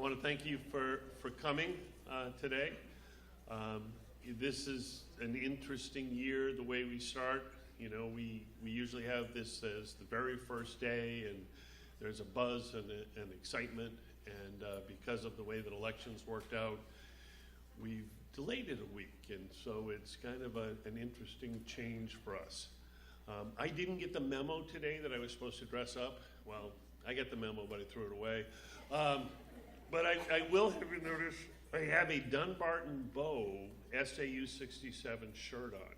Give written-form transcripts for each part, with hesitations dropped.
want to thank you for coming today. This is an interesting year, the way we start. You know, we usually have this as the very first day, and there's a buzz and excitement, and because of the way that elections worked out, we've delayed it a week, and so it's kind of an interesting change for us. I didn't get the memo today that I was supposed to dress up. Well, I got the memo, but I threw it away. But I will have you notice I have a Dunbarton Bow SAU 67 shirt on.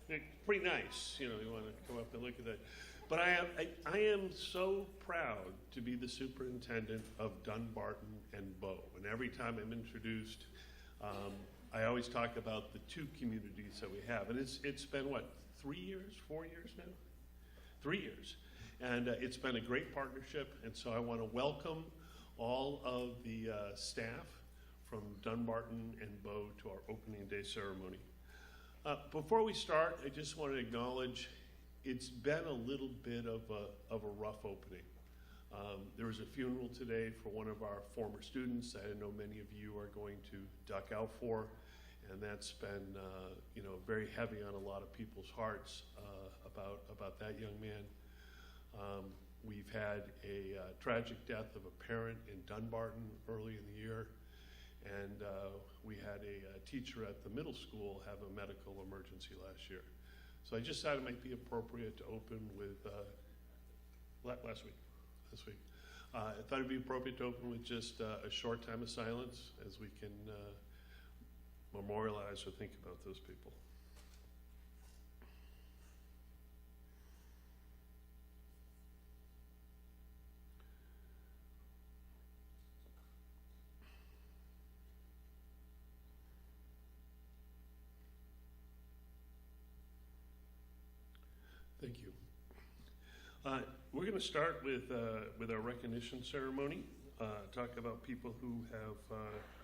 It's pretty nice, you know, you want to come up and look at that. But I am so proud to be the superintendent of Dunbarton and Bow. And every time I'm introduced, I always talk about the two communities that we have. And it's been, what, 3 years, 4 years now? 3 years. And it's been a great partnership. And so I want to welcome all of the staff from Dunbarton and Bow to our opening day ceremony. Before we start, I just want to acknowledge it's been a little bit of a rough opening. There was a funeral today for one of our former students that I know many of you are going to duck out for, and that's been you know, very heavy on a lot of people's hearts about that young man. We've had a tragic death of a parent in Dunbarton early in the year, and we had a teacher at the middle school have a medical emergency last year. So I just thought it might be appropriate to open with, last week. I thought it'd be appropriate to open with just a short time of silence as we can memorialize or think about those people. Thank you. We're going to start with our recognition ceremony, talk about people who have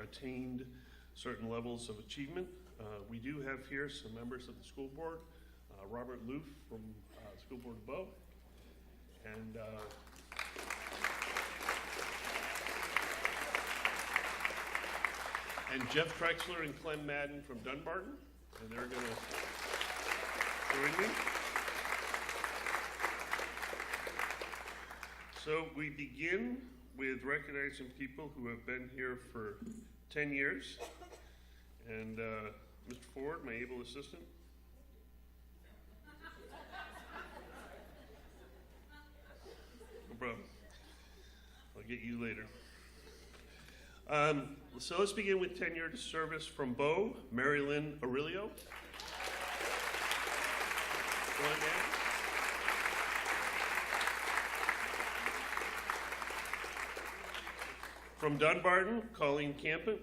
attained certain levels of achievement. We do have here some members of the school board, Robert Loof from School Board of Bow, and Jeff Trexler and Clem Madden from Dunbarton, and they're going to join me. So we begin with recognizing people who have been here for 10 years. And Mr. Ford, my able assistant. No problem. I'll get you later. So let's begin with 10-year service from Bow, Mary Lynn Aurelio. Go on, Dan. From Dunbarton, Colleen Campbell.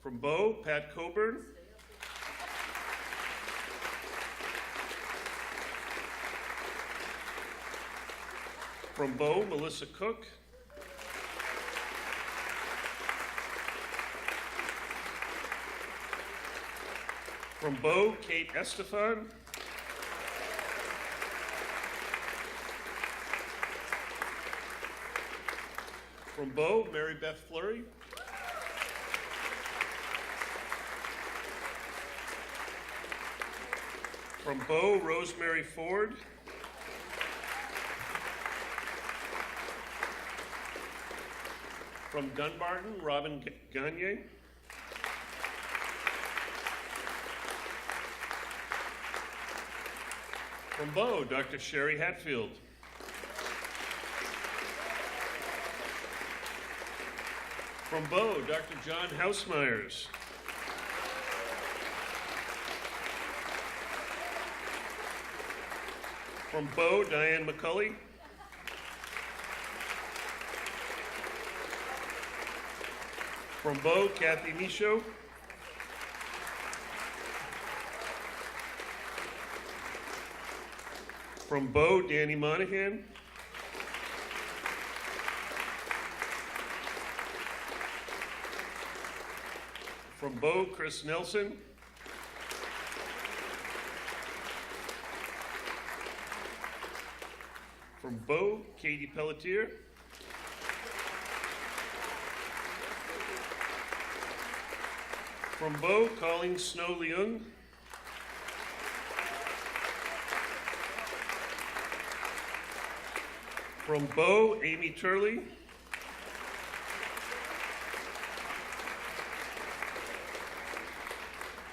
From Bow, Pat Coburn. From Bow, Melissa Cook. From Bow, Kate Estefan. From Bow, Mary Beth Fleury. From Bow, Rosemary Ford. From Dunbarton, Robin Gagne. From Bow, Dr. Sherry Hatfield. From Bow, Dr. John Housemeyers. From Bow, Diane McCulley. From Bow, Kathy Michaud. From Bow, Danny Monahan. From Bow, Chris Nelson. From Bow, Katie Pelletier. From Bow, Colleen Snow-Leung. From Bow, Amy Turley.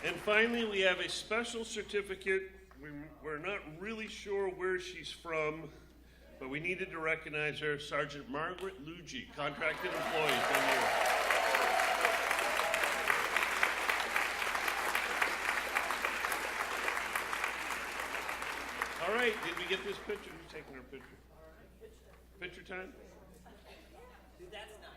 And finally, we have a special certificate. We're not really sure where she's from, but we needed to recognize her, Sergeant Margaret Luigi, contracted employee. All right, did we get this picture? Who's taking our picture? Picture time? Dude, that's nice.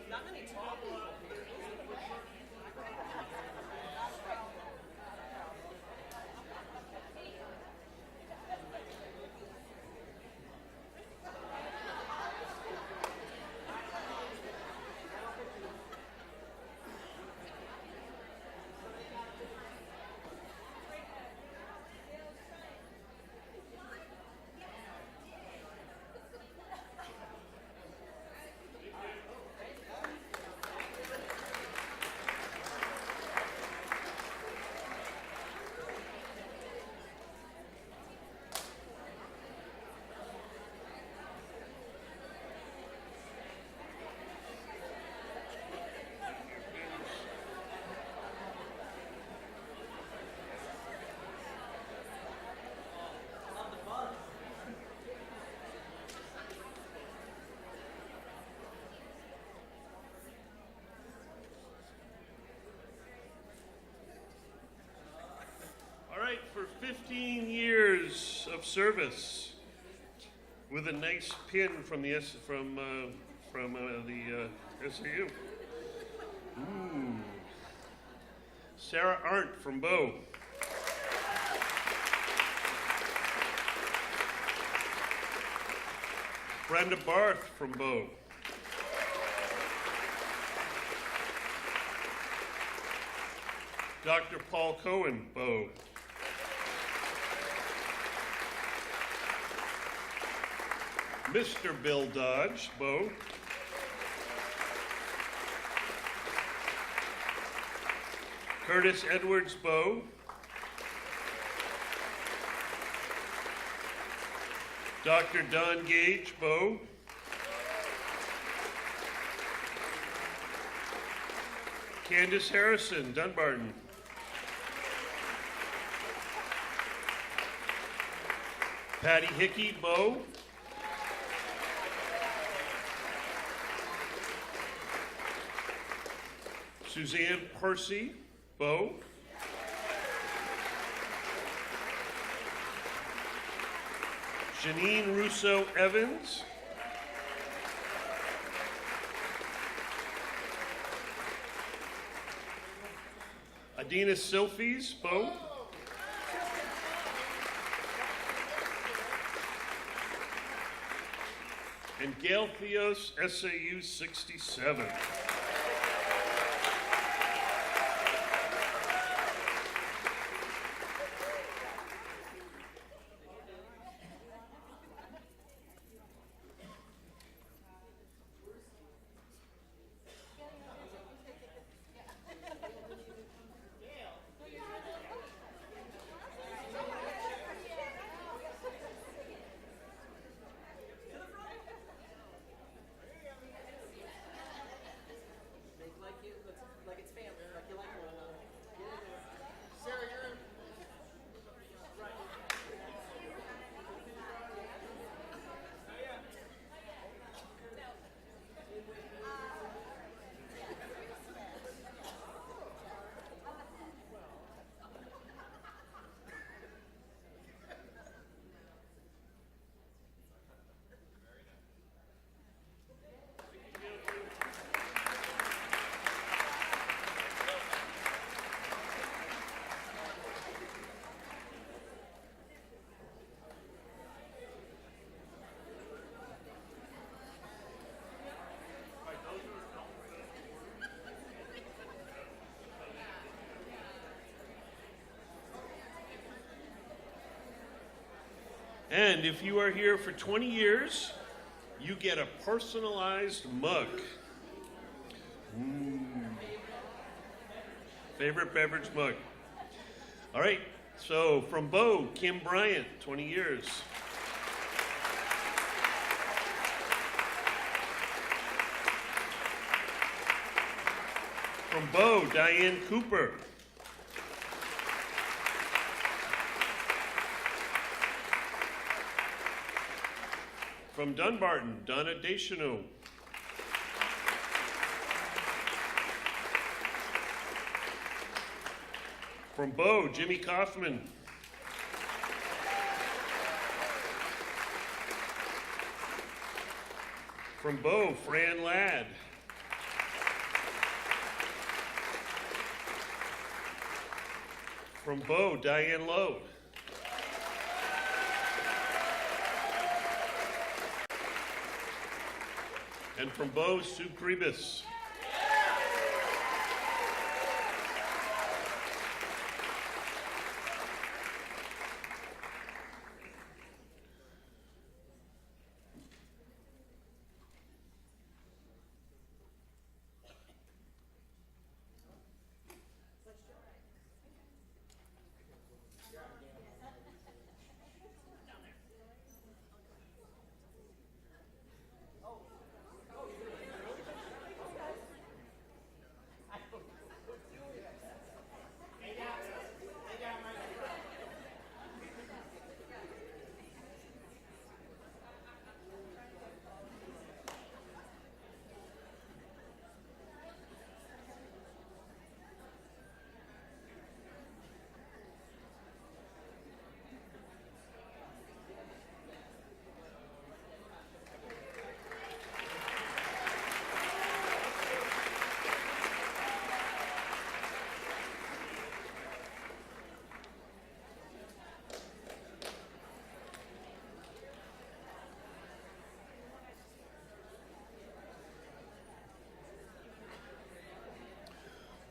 Not many tall people here. For 15 years of service, with a nice pin from the SAU. Ooh. Sarah Arndt from Bow. Brenda Barth from Bow. Dr. Paul Cohen, Bow. Mr. Bill Dodge, Bow. Curtis Edwards, Bow. Dr. Don Gage, Bow. Candace Harrison, Dunbarton. Patty Hickey, Bow. Suzanne Percy, Bow. Janine Russo Evans. Adina Silfies, Bow. And Gail Theos, SAU 67. And if you are here for 20 years, you get a personalized mug. Favorite beverage mug. All right, so from Bow, Kim Bryant, 20 years. From Bow, Diane Cooper. From Dunbarton, Donna Deschanel. From Bow, Jimmy Kaufman. From Bow, Fran Ladd. From Bow, Diane Lowe. And from Bow, Sue Priebus.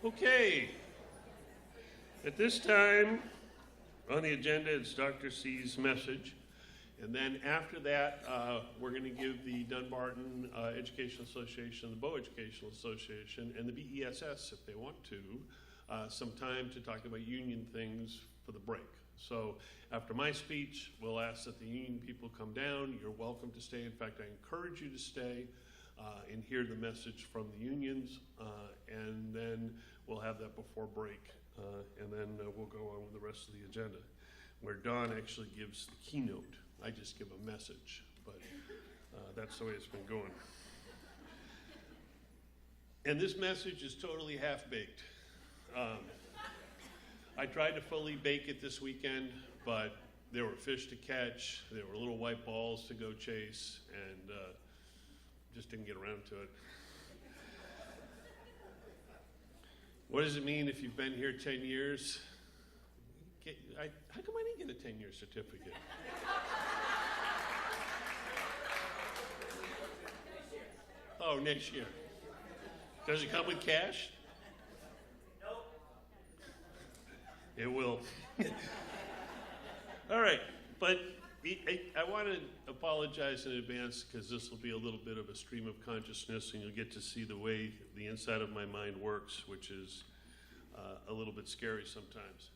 Okay, at this time on the agenda is Dr. C's message, and then after that we're going to give the Dunbarton Educational Association, the Bow Educational Association, and the BESS, if they want to, some time to talk about union things for the break. So after my speech, we'll ask that the union people come down. You're welcome to stay. In fact, I encourage you to stay and hear the message from the unions, and then we'll have that before break, and then we'll go on with the rest of the agenda, where Don actually gives the keynote. I just give a message, but that's the way it's been going. And this message is totally half-baked. I tried to fully bake it this weekend, but there were fish to catch, there were little white balls to go chase, and just didn't get around to it. What does it mean if you've been here 10 years? How come I didn't get a 10-year certificate? Oh, next year. Does it come with cash? Nope. It will. All right, but I want to apologize in advance because this will be a little bit of a stream of consciousness, and you'll get to see the way the inside of my mind works, which is a little bit scary sometimes.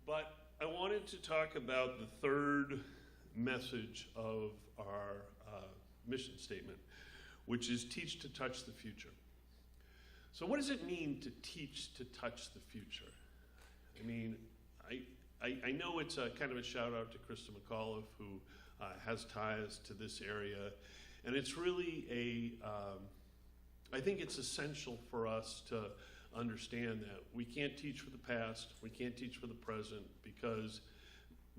But I wanted to talk about the third message of our mission statement, which is teach to touch the future. So what does it mean to teach to touch the future? I mean, I know it's a kind of a shout out to Krista McAuliffe, who has ties to this area, and it's really I think it's essential for us to understand that we can't teach for the past, we can't teach for the present, because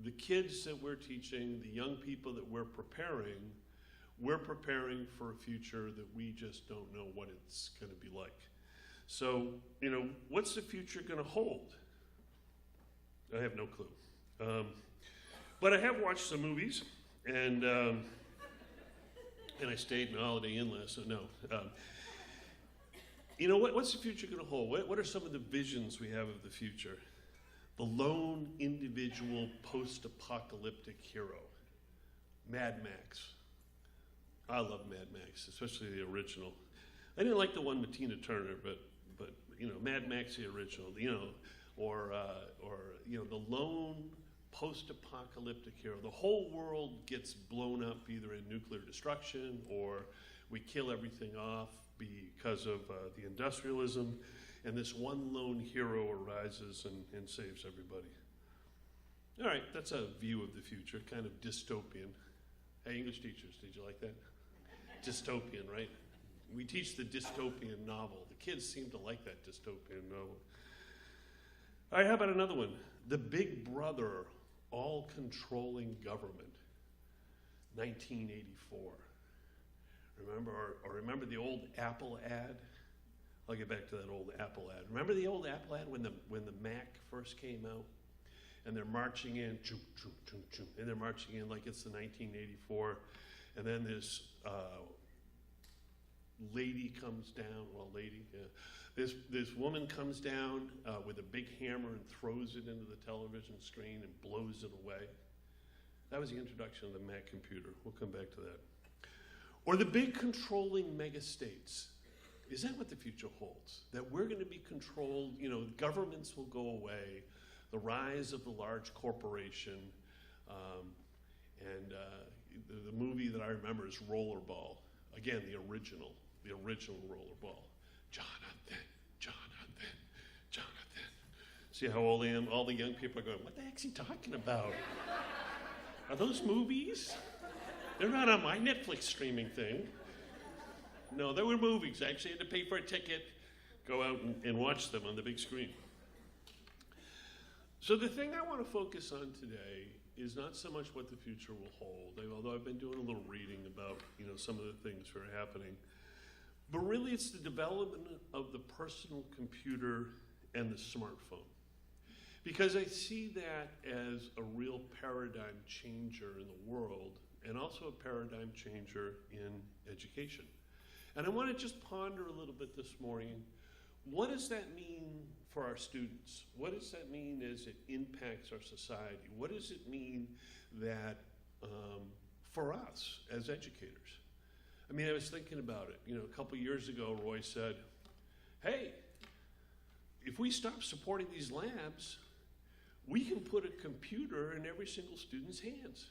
the kids that we're teaching, the young people that we're preparing for a future that we just don't know what it's going to be like. So, you know, what's the future going to hold? I have no clue. But I have watched some movies, and I stayed in Holiday Inn last night. No. You know, what's the future going to hold? What are some of the visions we have of the future? The lone individual post-apocalyptic hero. Mad Max. I love Mad Max, especially the original. I didn't like the one with Tina Turner, but Mad Max the original, or the lone post-apocalyptic hero. The whole world gets blown up either in nuclear destruction or we kill everything off because of the industrialism, and this one lone hero arises and saves everybody. All right, that's a view of the future, kind of dystopian. Hey, English teachers, did you like that? Dystopian, right? We teach the dystopian novel. The kids seem to like that dystopian novel. All right, how about another one? The Big Brother, all-controlling government, 1984. Remember the old Apple ad? I'll get back to that old Apple ad. Remember the old Apple ad when the Mac first came out? And they're marching in, choo, choo, choo, choo, and they're marching in like it's the 1984. And then this lady comes down, this woman comes down with a big hammer and throws it into the television screen and blows it away. That was the introduction of the Mac computer. We'll come back to that. Or the big controlling mega states. Is that what the future holds? That we're going to be controlled, governments will go away, the rise of the large corporation, and the movie that I remember is Rollerball. Again, the original Rollerball. Jonathan. See how old I am? All the young people are going, what the heck's he talking about? Are those movies? They're not on my Netflix streaming thing. No, they were movies. I actually had to pay for a ticket, go out and watch them on the big screen. So the thing I want to focus on today is not so much what the future will hold, although I've been doing a little reading about some of the things that are happening. But really it's the development of the personal computer and the smartphone. Because I see that as a real paradigm changer in the world and also a paradigm changer in education. And I want to just ponder a little bit this morning, what does that mean for our students? What does that mean as it impacts our society? What does it mean that for us as educators? I mean, I was thinking about it. A couple years ago, Roy said, hey, if we stop supporting these labs, we can put a computer in every single student's hands.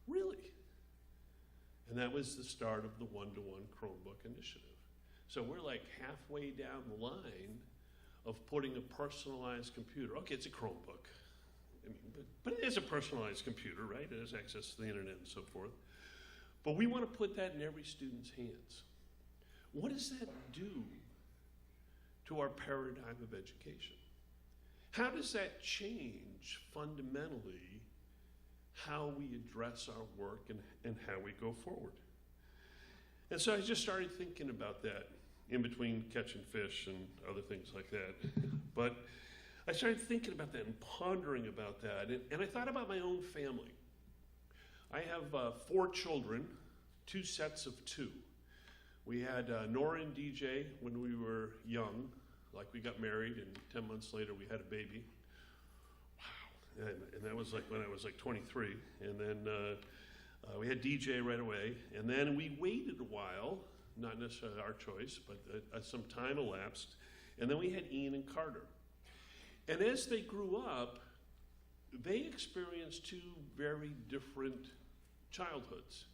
Really? And that was the start of the one-to-one Chromebook initiative. So we're like halfway down the line of putting a personalized computer. Okay, it's a Chromebook, but it is a personalized computer, right? It has access to the internet and so forth. But we want to put that in every student's hands. What does that do to our paradigm of education? How does that change fundamentally how we address our work and how we go forward? And so I just started thinking about that in between catching fish and other things like that. But I started thinking about that and pondering about that. And I thought about my own family. I have 4 children, 2 sets of 2. We had Nora and DJ when we were young, like we got married, and 10 months later we had a baby. Wow. And that was like when I was like 23. And then we had DJ right away. And then we waited a while, not necessarily our choice, but some time elapsed. And then we had Ian and Carter. And as they grew up, they experienced 2 very different childhoods,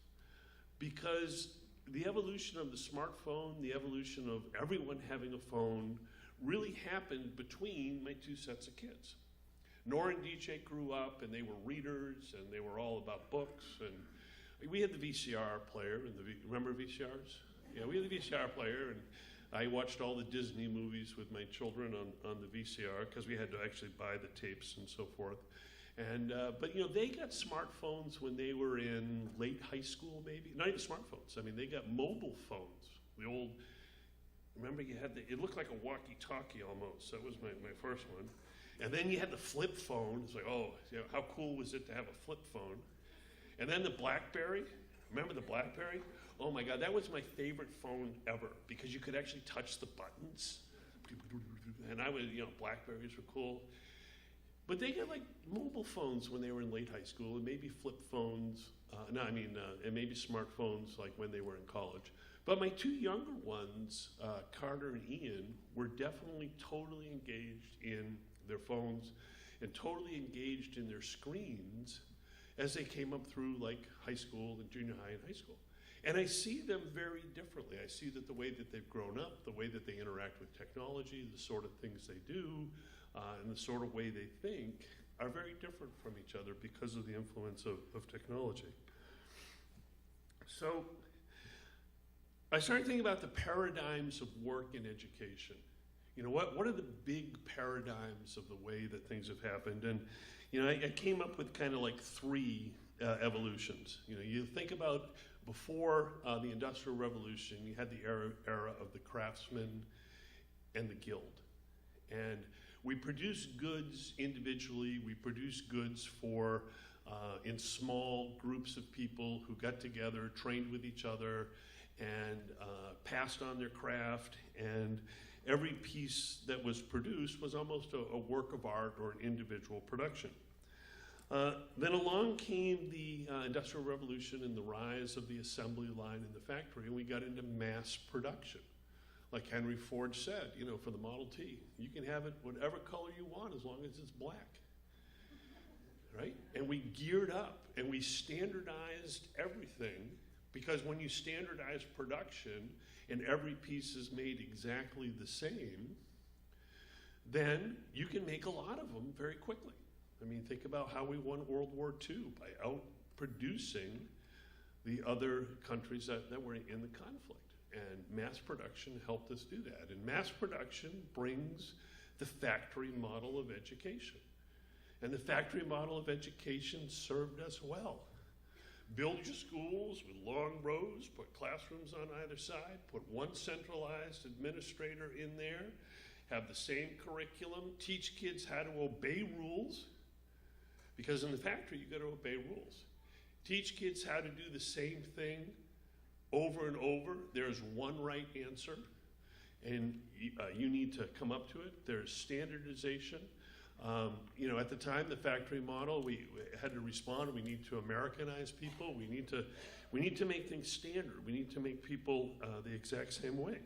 because the evolution of the smartphone, the evolution of everyone having a phone, really happened between my 2 sets of kids. Nora and DJ grew up and they were readers and they were all about books, and we had the VCR player, and remember VCRs? Yeah, we had the VCR player, and I watched all the Disney movies with my children on the VCR because we had to actually buy the tapes and so forth. And but they got smartphones when they were in late high school, maybe. Not even smartphones. I mean, they got mobile phones. The old, remember you had it looked like a walkie-talkie almost. That was my first one. And then you had the flip phone. It's like, how cool was it to have a flip phone? And then the BlackBerry. Remember the BlackBerry? Oh my God, that was my favorite phone ever because you could actually touch the buttons. And I was, Blackberries were cool. But they got like mobile phones when they were in late high school, and maybe flip phones, and maybe smartphones like when they were in college. But my two younger ones, Carter and Ian, were definitely totally engaged in their phones and totally engaged in their screens as they came up through like high school and junior high and high school. And I see them very differently. I see that the way that they've grown up, the way that they interact with technology, the sort of things they do, and the sort of way they think are very different from each other because of the influence of technology. So I started thinking about the paradigms of work in education. You know, what are the big paradigms of the way that things have happened? And, you know, I came up with kind of like three evolutions. You know, you think about before the Industrial Revolution, you had the era of the craftsman and the guild. And we produced goods individually, we produced goods for in small groups of people who got together, trained with each other, and passed on their craft, and every piece that was produced was almost a work of art or an individual production. Then along came the Industrial Revolution and the rise of the assembly line in the factory, and we got into mass production. Like Henry Ford said, you know, for the Model T, you can have it whatever color you want as long as it's black, right? And we geared up and we standardized everything, because when you standardize production and every piece is made exactly the same, then you can make a lot of them very quickly. I mean, think about how we won World War II by outproducing the other countries that were in the conflict. And mass production helped us do that. And mass production brings the factory model of education. And the factory model of education served us well. Build your schools with long rows, put classrooms on either side, put one centralized administrator in there, have the same curriculum, teach kids how to obey rules, because in the factory you got to obey rules. Teach kids how to do the same thing over and over. There's one right answer, and you need to come up to it. There's standardization. You know, at the time, the factory model, we had to respond. We need to Americanize people. We need to make things standard. We need to make people the exact same way,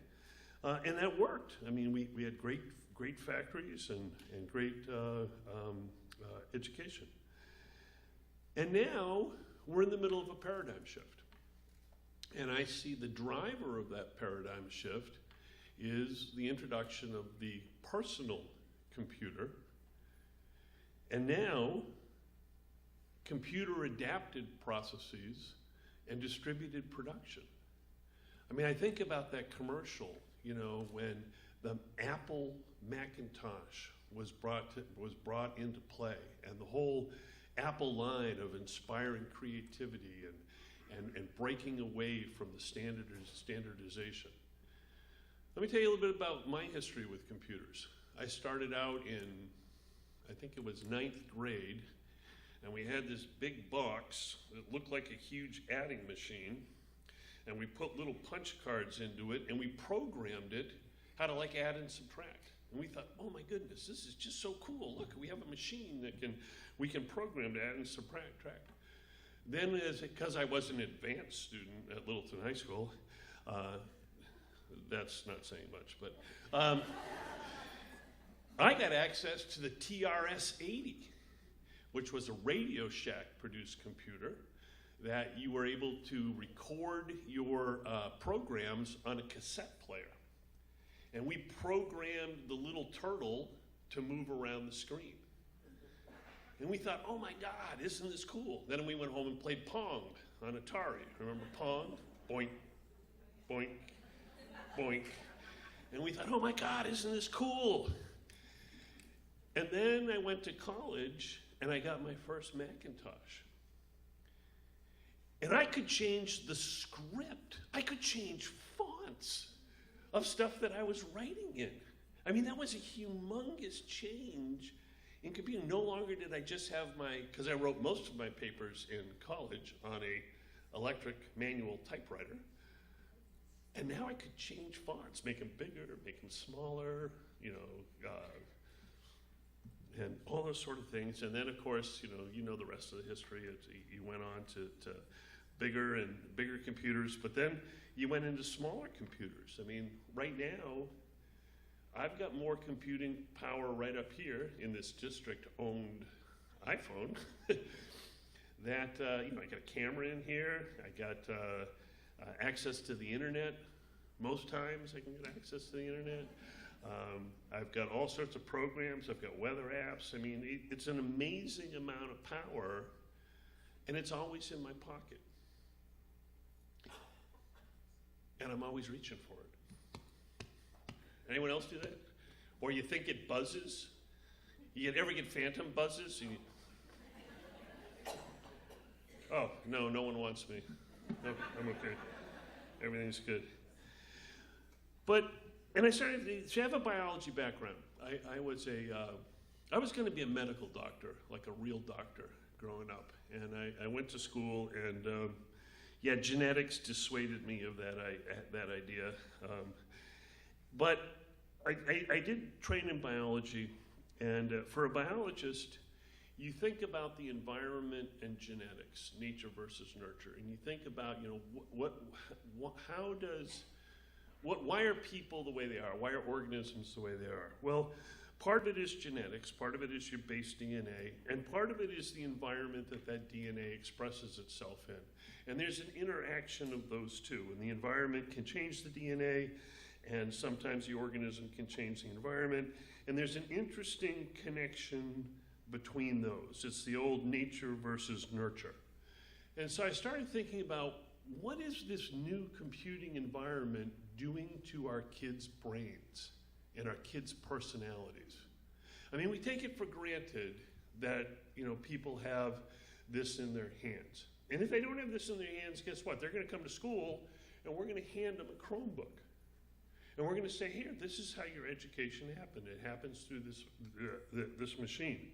and that worked. I mean, we had great factories and great education. And now we're in the middle of a paradigm shift. And I see the driver of that paradigm shift is the introduction of the personal computer, and now computer adapted processes and distributed production. I mean, I think about that commercial, you know, when the Apple Macintosh was brought into play, and the whole Apple line of inspiring creativity and breaking away from the standardization. Let me tell you a little bit about my history with computers. I started out in, I think it was 9th grade, and we had this big box that looked like a huge adding machine, and we put little punch cards into it, and we programmed it how to like add and subtract. And we thought, oh my goodness, this is just so cool. Look, we have a machine that we can program to add and subtract. Then, because I was an advanced student at Littleton High School, that's not saying much, but I got access to the TRS-80, which was a Radio Shack produced computer that you were able to record your programs on a cassette player. And we programmed the little turtle to move around the screen. And we thought, oh my God, isn't this cool? Then we went home and played Pong on Atari. Remember Pong? Boink, boink, boink. And we thought, oh my God, isn't this cool? And then I went to college and I got my first Macintosh. And I could change the script. I could change fonts of stuff that I was writing in. I mean, that was a humongous change in computing. No longer did I just have because I wrote most of my papers in college on a electric manual typewriter. And now I could change fonts, make them bigger, make them smaller, you know, and all those sort of things. And then, of course, you know the rest of the history. You went on to bigger and bigger computers, but then you went into smaller computers. I mean, right now, I've got more computing power right up here in this district-owned iPhone that, I got a camera in here, I got access to the internet. Most times I can get access to the internet. I've got all sorts of programs, I've got weather apps. I mean, it's an amazing amount of power, and it's always in my pocket. And I'm always reaching for it. Anyone else do that? Or you think it buzzes? You ever get phantom buzzes? Oh, no one wants me. No, I'm okay. Everything's good. And I started to have a biology background. I was going to be a medical doctor, like a real doctor, growing up. And I went to school, and genetics dissuaded me of that idea. But I did train in biology, and for a biologist, you think about the environment and genetics, nature versus nurture, and you think about, why are people the way they are? Why are organisms the way they are? Well, part of it is genetics, part of it is your base DNA, and part of it is the environment that DNA expresses itself in. And there's an interaction of those two, and the environment can change the DNA, and sometimes the organism can change the environment, and there's an interesting connection between those. It's the old nature versus nurture. And so I started thinking about, what is this new computing environment doing to our kids' brains and our kids' personalities? I mean, we take it for granted that, people have this in their hands. And if they don't have this in their hands, guess what? They're going to come to school, and we're going to hand them a Chromebook. And we're going to say, here, this is how your education happened. It happens through this machine.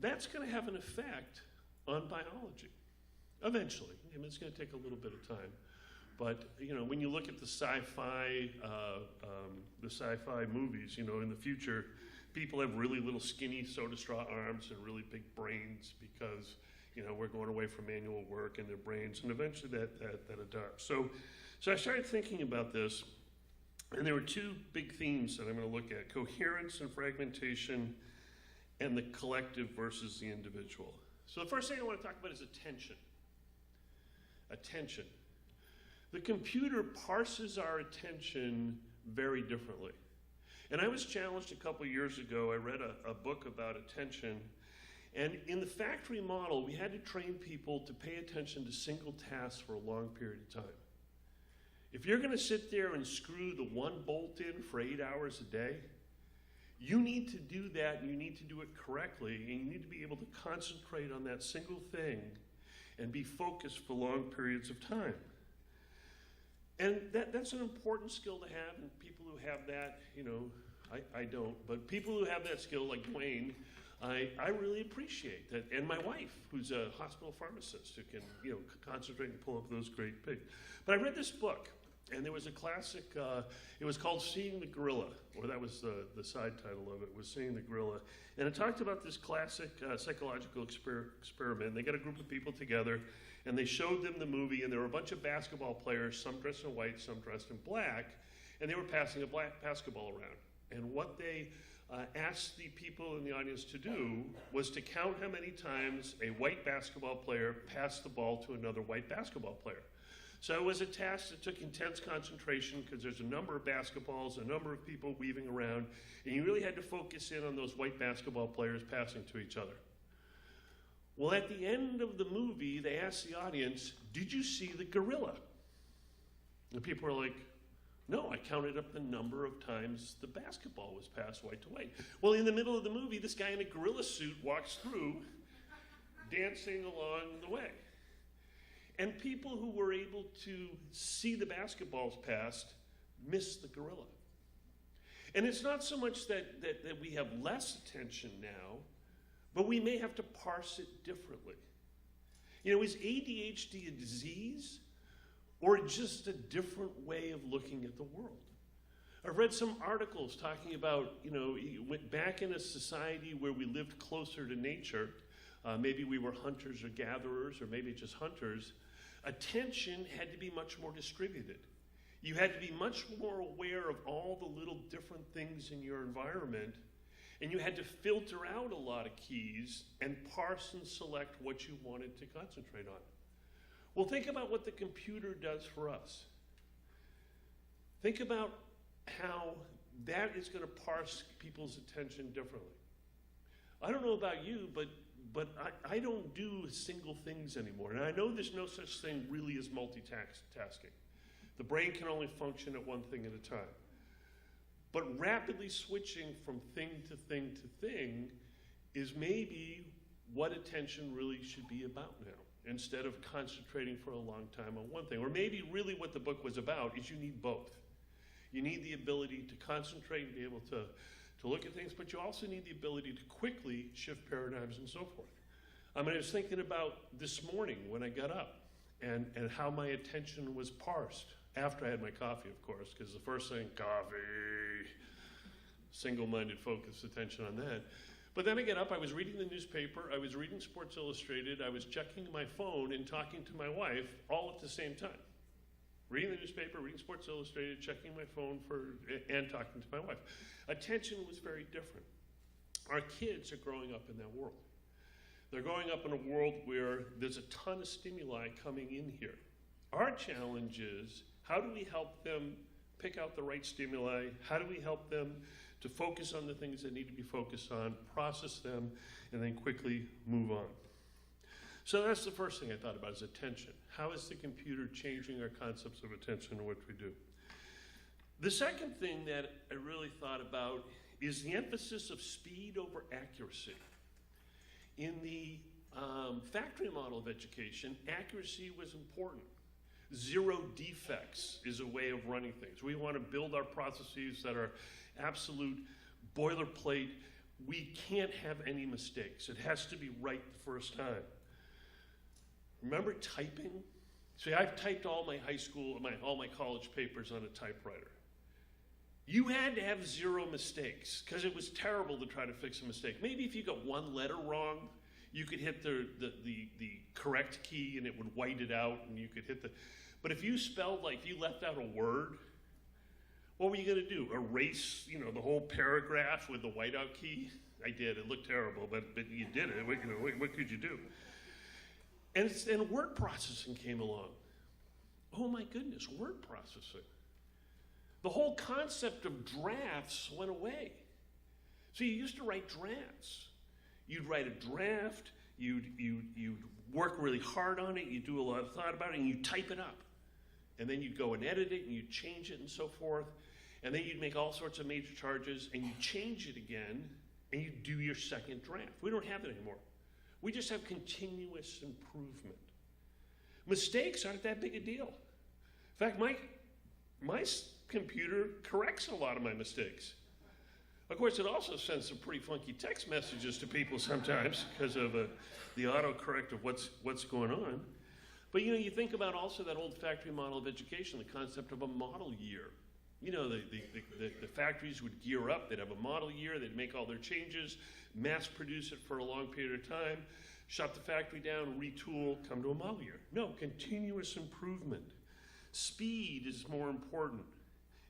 That's going to have an effect on biology, eventually. I mean, it's going to take a little bit of time. But, when you look at the sci-fi movies, in the future, people have really little skinny soda straw arms and really big brains because, we're going away from manual work in their brains, and eventually that adapts. So I started thinking about this, and there were two big themes that I'm going to look at: coherence and fragmentation, and the collective versus the individual. So the first thing I want to talk about is attention. Attention. The computer parses our attention very differently. And I was challenged a couple years ago. I read a book about attention. And in the factory model, we had to train people to pay attention to single tasks for a long period of time. If you're going to sit there and screw the one bolt in for 8 hours a day, you need to do that, and you need to do it correctly, and you need to be able to concentrate on that single thing and be focused for long periods of time. And that's an important skill to have, and people who have that, I don't, but people who have that skill, like Dwayne, I really appreciate that. And my wife, who's a hospital pharmacist, who can, concentrate and pull up those great pigs. But I read this book, and there was a classic, it was called Seeing the Gorilla, or that was the side title of it, was Seeing the Gorilla. And it talked about this classic psychological experiment. They got a group of people together, and they showed them the movie, and there were a bunch of basketball players, some dressed in white, some dressed in black, and they were passing a black basketball around. And what they asked the people in the audience to do was to count how many times a white basketball player passed the ball to another white basketball player. So it was a task that took intense concentration because there's a number of basketballs, a number of people weaving around, and you really had to focus in on those white basketball players passing to each other. Well, at the end of the movie, they asked the audience, "Did you see the gorilla?" And people were like, "No, I counted up the number of times the basketball was passed white to white." Well, in the middle of the movie, this guy in a gorilla suit walks through, dancing along the way. And people who were able to see the basketballs passed missed the gorilla. And it's not so much that we have less attention now, but we may have to parse it differently. Is ADHD a disease, or just a different way of looking at the world? I've read some articles talking about, you went back in a society where we lived closer to nature. Maybe we were hunters or gatherers, or maybe just hunters. Attention had to be much more distributed. You had to be much more aware of all the little different things in your environment, and you had to filter out a lot of keys and parse and select what you wanted to concentrate on. Well, think about what the computer does for us. Think about how that is going to parse people's attention differently. I don't know about you, but I don't do single things anymore. And I know there's no such thing really as multitasking. The brain can only function at one thing at a time. But rapidly switching from thing to thing to thing is maybe what attention really should be about now, instead of concentrating for a long time on one thing. Or maybe really what the book was about is you need both. You need the ability to concentrate and be able to look at things, but you also need the ability to quickly shift paradigms and so forth. I was thinking about this morning when I got up and how my attention was parsed after I had my coffee, of course, because the first thing, coffee, single-minded focused attention on that. But then I get up, I was reading the newspaper, I was reading Sports Illustrated, I was checking my phone and talking to my wife all at the same time. Reading the newspaper, reading Sports Illustrated, checking my phone and talking to my wife. Attention was very different. Our kids are growing up in that world. They're growing up in a world where there's a ton of stimuli coming in here. Our challenge is, how do we help them pick out the right stimuli? How do we help them to focus on the things that need to be focused on, process them, and then quickly move on? So that's the first thing I thought about, is attention. How is the computer changing our concepts of attention and what we do? The second thing that I really thought about is the emphasis of speed over accuracy. In the factory model of education, accuracy was important. Zero defects is a way of running things. We want to build our processes that are absolute boilerplate. We can't have any mistakes. It has to be right the first time. Remember typing? See, I've typed all my high school, all my college papers on a typewriter. You had to have zero mistakes, because it was terrible to try to fix a mistake. Maybe if you got one letter wrong, you could hit the correct key and it would white it out, and you could hit the... But if you spelled, like, if you left out a word, what were you going to do? Erase, the whole paragraph with the whiteout key? I did. It looked terrible, but you did it. What could you do? And word processing came along. Oh my goodness, word processing. The whole concept of drafts went away. So you used to write drafts. You'd write a draft, you'd work really hard on it, you'd do a lot of thought about it, and you'd type it up. And then you'd go and edit it, and you'd change it and so forth. And then you'd make all sorts of major charges, and you'd change it again, and you'd do your second draft. We don't have it anymore. We just have continuous improvement. Mistakes aren't that big a deal. In fact, my computer corrects a lot of my mistakes. Of course, it also sends some pretty funky text messages to people sometimes because of the autocorrect of what's going on. But you think about also that old factory model of education, the concept of a model year. The factories would gear up, they'd have a model year, they'd make all their changes, mass produce it for a long period of time, shut the factory down, retool, come to a model year. No, continuous improvement. Speed is more important.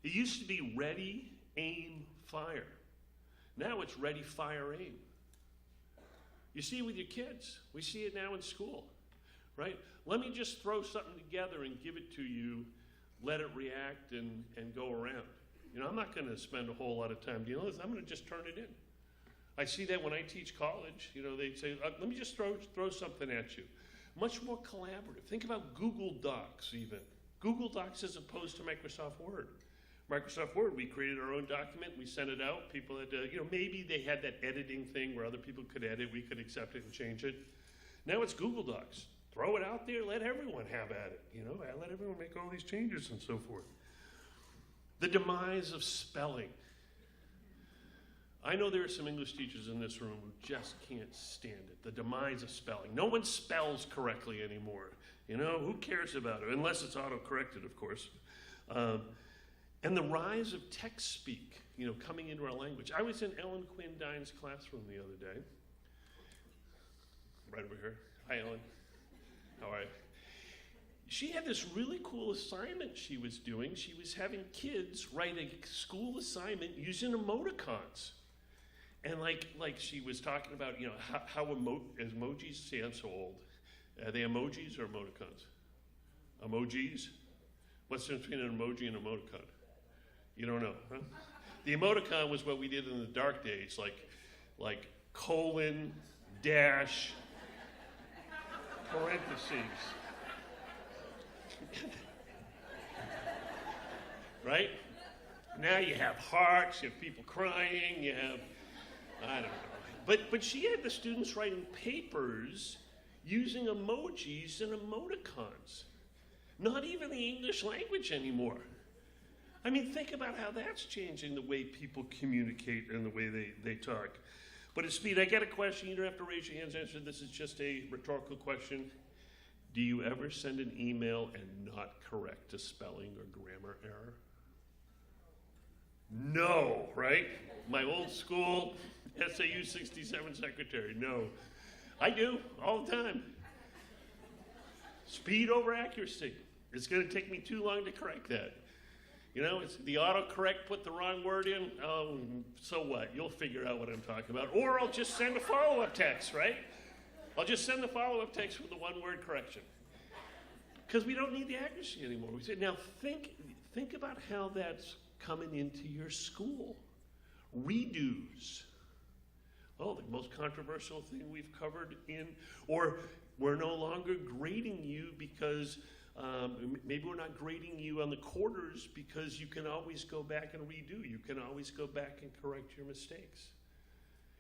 It used to be ready, aim, fire. Now it's ready, fire, aim. You see it with your kids. We see it now in school, right? Let me just throw something together and give it to you, let it react and go around. I'm not going to spend a whole lot of time dealing with this. I'm going to just turn it in. I see that when I teach college, they say, let me just throw something at you. Much more collaborative. Think about Google Docs even. Google Docs as opposed to Microsoft Word. Microsoft Word, we created our own document, we sent it out, people had to, maybe they had that editing thing where other people could edit, we could accept it and change it. Now it's Google Docs. Throw it out there, let everyone have at it, let everyone make all these changes and so forth. The demise of spelling. I know there are some English teachers in this room who just can't stand it. The demise of spelling. No one spells correctly anymore. Who cares about it? Unless it's auto-corrected, of course. And the rise of text speak, coming into our language. I was in Ellen Quinn Dine's classroom the other day. Right over here. Hi, Ellen. How are you? She had this really cool assignment she was doing. She was having kids write a school assignment using emoticons. And like she was talking about, how emojis, see, I'm so old. Are they emojis or emoticons? Emojis? What's the difference between an emoji and an emoticon? You don't know, huh? The emoticon was what we did in the dark days, like colon, dash, parentheses. Right? Now you have hearts, you have people crying, you have, I don't know. But she had the students writing papers using emojis and emoticons. Not even the English language anymore. I mean, think about how that's changing the way people communicate and the way they talk. But at speed, I got a question. You don't have to raise your hands to answer. This is just a rhetorical question. Do you ever send an email and not correct a spelling or grammar error? No, right? My old school SAU 67 secretary, no. I do, all the time. Speed over accuracy. It's going to take me too long to correct that. It's the autocorrect put the wrong word in. Oh, so what? You'll figure out what I'm talking about. Or I'll just send a follow-up text, right? I'll just send the follow-up text with the one-word correction. Because we don't need the accuracy anymore. We say, now think about how that's coming into your school. Redos. Oh, the most controversial thing we've covered or we're no longer grading you because maybe we're not grading you on the quarters because you can always go back and redo. You can always go back and correct your mistakes.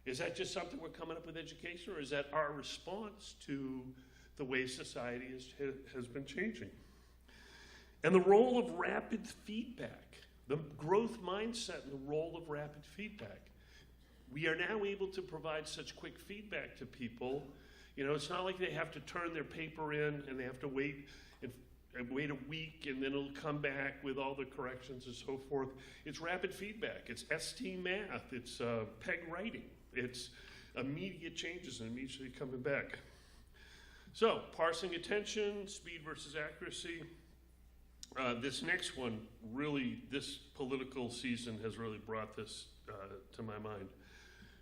Is that just something we're coming up with education, or is that our response to the way society has been changing? And the role of rapid feedback, the growth mindset and the role of rapid feedback. We are now able to provide such quick feedback to people. It's not like they have to turn their paper in and they have to wait a week and then it'll come back with all the corrections and so forth. It's rapid feedback. It's ST math. It's PEG writing. It's immediate changes and immediately coming back. So, parsing attention, speed versus accuracy. This next one, really, this political season has really brought this to my mind.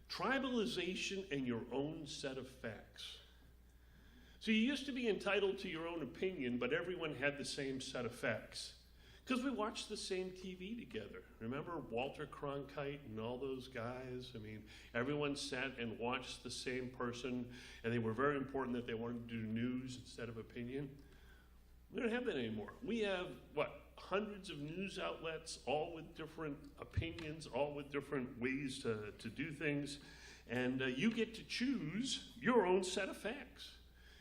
Tribalization and your own set of facts. So you used to be entitled to your own opinion, but everyone had the same set of facts. Because we watched the same TV together. Remember Walter Cronkite and all those guys? I mean, everyone sat and watched the same person, and they were very important that they wanted to do news instead of opinion. We don't have that anymore. We have, hundreds of news outlets, all with different opinions, all with different ways to do things. And you get to choose your own set of facts.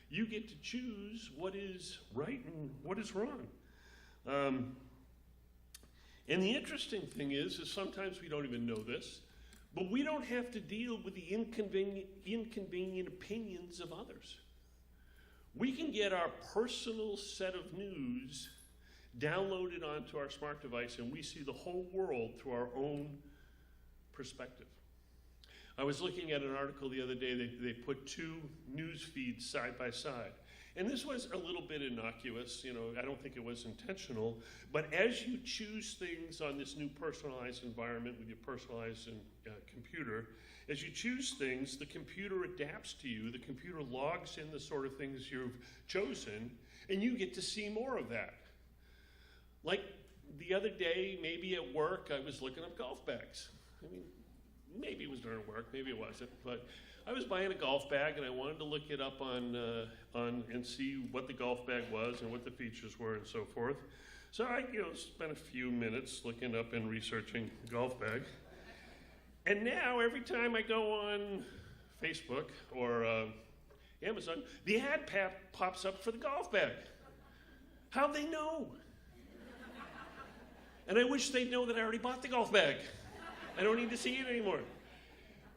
You get to choose what is right and what is wrong. And the interesting thing is sometimes we don't even know this, but we don't have to deal with the inconvenient opinions of others. We can get our personal set of news downloaded onto our smart device, and we see the whole world through our own perspective. I was looking at an article the other day. They put two news feeds side by side. And this was a little bit innocuous. I don't think it was intentional. But as you choose things on this new personalized environment with your personalized computer, as you choose things, the computer adapts to you. The computer logs in the sort of things you've chosen, and you get to see more of that. Like the other day, maybe at work, I was looking up golf bags. I mean, maybe it was during work, maybe it wasn't, but I was buying a golf bag and I wanted to look it up on and see what the golf bag was and what the features were and so forth. So I spent a few minutes looking up and researching the golf bag. And now every time I go on Facebook or Amazon, the ad pops up for the golf bag. How'd they know? And I wish they'd know that I already bought the golf bag. I don't need to see it anymore.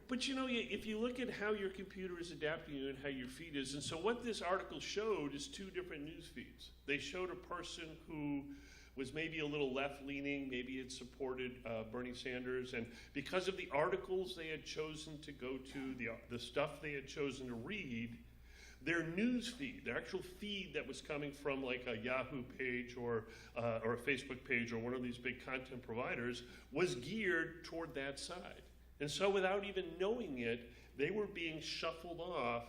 But if you look at how your computer is adapting you and how your feed is, and so what this article showed is two different news feeds. They showed a person who was maybe a little left-leaning, maybe it supported Bernie Sanders, and because of the articles they had chosen to go to, the stuff they had chosen to read, their news feed, their actual feed that was coming from like a Yahoo page or a Facebook page or one of these big content providers was geared toward that side. And so without even knowing it, they were being shuffled off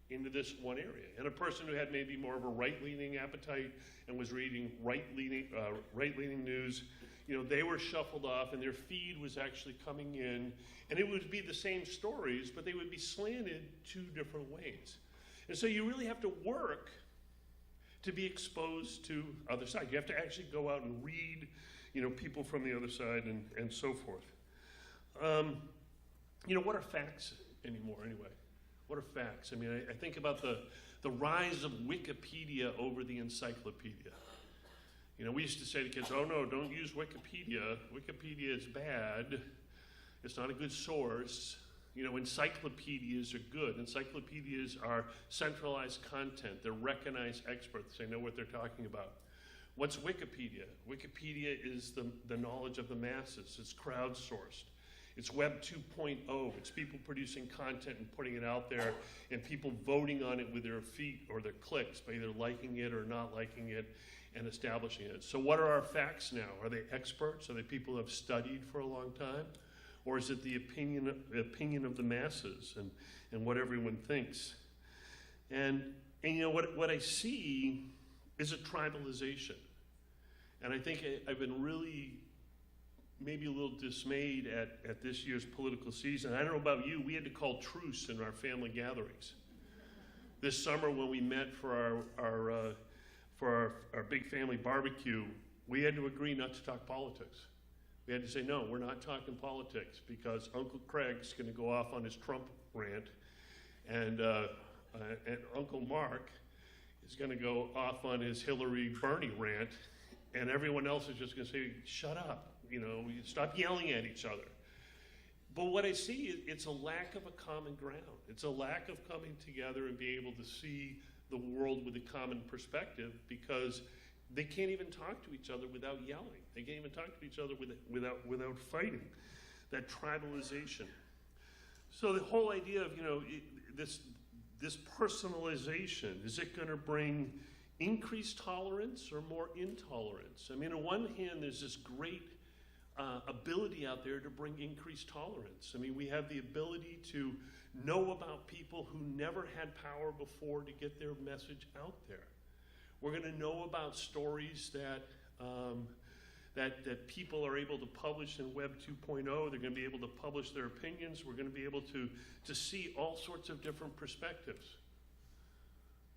into this one area. And a person who had maybe more of a right-leaning appetite and was reading right-leaning news, you know, they were shuffled off and their feed was actually coming in, and it would be the same stories, but they would be slanted two different ways. And so you really have to work to be exposed to other side. You have to actually go out and read, you know, people from the other side and so forth. You know, what are facts anymore anyway? What are facts? I mean, I think about the rise of Wikipedia over the encyclopedia. You know, we used to say to kids, oh no, don't use Wikipedia. Wikipedia is bad. It's not a good source. You know, encyclopedias are good. Encyclopedias are centralized content. They're recognized experts. They know what they're talking about. What's Wikipedia? Wikipedia is the knowledge of the masses. It's crowdsourced. It's Web 2.0. It's people producing content and putting it out there and people voting on it with their feet or their clicks by either liking it or not liking it and establishing it. So what are our facts now? Are they experts? Are they people who have studied for a long time? Or is it the opinion of the masses and what everyone thinks? And you know, what I see is a tribalization. And I think I've been really maybe a little dismayed at this year's political season. I don't know about you, we had to call truce in our family gatherings. This summer when we met for our big family barbecue, we had to agree not to talk politics. We had to say, no, we're not talking politics because Uncle Craig's gonna go off on his Trump rant and Uncle Mark is gonna go off on his Hillary-Bernie rant and everyone else is just gonna say, shut up. You know, stop yelling at each other. But what I see is it's a lack of a common ground. It's a lack of coming together and being able to see the world with a common perspective because they can't even talk to each other without yelling. They can't even talk to each other without fighting. That tribalization. So the whole idea of, you know, this personalization, is it going to bring increased tolerance or more intolerance? I mean, on one hand, there's this great ability out there to bring increased tolerance. I mean, we have the ability to know about people who never had power before to get their message out there. We're going to know about stories that people are able to publish in Web 2.0. They're going to be able to publish their opinions. We're going to be able to see all sorts of different perspectives.